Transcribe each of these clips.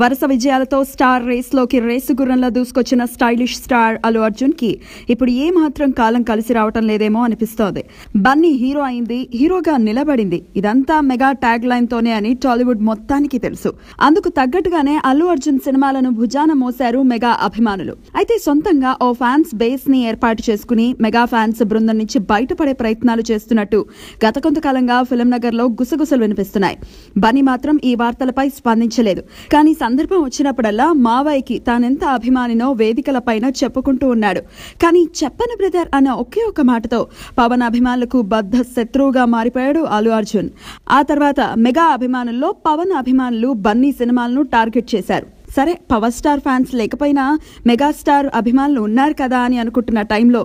వరుస విజయాలతో స్టార్ రేస్లోకి రేసు గుర్రంలా దూసుకొచ్చిన స్టైలిష్ స్టార్ అల్లు అర్జున్ కి ఇప్పుడు ఏ మాత్రం కాలం కలిసి రావటం లేదేమో అనిపిస్తోంది. బన్నీ హీరో అయింది, హీరోగా నిలబడింది, ఇదంతా మెగా ట్యాగ్ లైన్ తోనే అని టాలీవుడ్ మొత్తానికి తెలుసు. అందుకు తగ్గట్టుగానే అల్లు అర్జున్ సినిమాలను భుజాన మోశారు మెగా అభిమానులు. అయితే సొంతంగా ఓ ఫ్యాన్స్ బేస్ ని ఏర్పాటు చేసుకుని మెగా ఫ్యాన్స్ బృందం నుంచి బయటపడే ప్రయత్నాలు చేస్తున్నట్టు గత కొంతకాలంగా ఫిల్మ్ నగర్ లో గుసగుసలు వినిపిస్తున్నాయి. బన్నీ మాత్రం ఈ వార్తలపై స్పందించలేదు. కానీ సందర్భం వచ్చినప్పుడల్లా మావయ్యకి తానెంత అభిమానినో వేదికలపైన చెప్పుకుంటూ ఉన్నాడు. కానీ చెప్పను బ్రదర్ అన్న ఒకే ఒక మాటతో పవన్ అభిమానులకు బద్ధ శత్రువుగా మారిపోయాడు అల్లు అర్జున్. ఆ తర్వాత మెగా అభిమానుల్లో పవన్ అభిమానులు బన్నీ సినిమాలను టార్గెట్ చేశారు. సరే, పవర్ స్టార్ ఫ్యాన్స్ లేకపోయినా మెగాస్టార్ అభిమానులు ఉన్నారు కదా అని అనుకుంటున్న టైంలో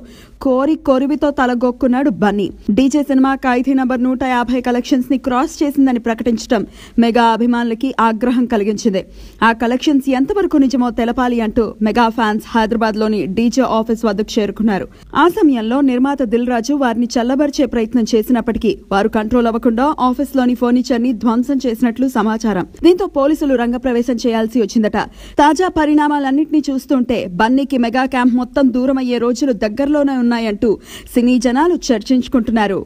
కొరివితో తలగొక్కున్నాడు బన్నీ. డీజే సినిమా ఖైదీ నంబర్ 150 కలెక్షన్స్ ని క్రాస్ చేసిందని ప్రకటించడం మెగా అభిమానులకి ఆగ్రహం కలిగించింది. ఆ కలెక్షన్స్ ఎంతవరకు నిజమో తెలపాలి అంటూ మెగా ఫ్యాన్స్ హైదరాబాద్ లోని డీజే ఆఫీస్ వద్దకు చేరుకున్నారు. ఆ సమయంలో నిర్మాత దిల్ రాజు వారిని చల్లబరిచే ప్రయత్నం చేసినప్పటికీ వారు కంట్రోల్ అవ్వకుండా ఆఫీస్ లోని ఫర్నిచర్ ని ధ్వంసం చేసినట్లు సమాచారం. దీంతో పోలీసులు రంగప్రవేశం చేయాల్సి వచ్చిందట. తాజా పరిణామాలన్నింటినీ చూస్తుంటే బన్నీకి మెగా క్యాంప్ మొత్తం దూరం అయ్యే రోజులు దగ్గరలోనే ఉన్నాయంటూ సినీ జనాలు చర్చించుకుంటున్నారు.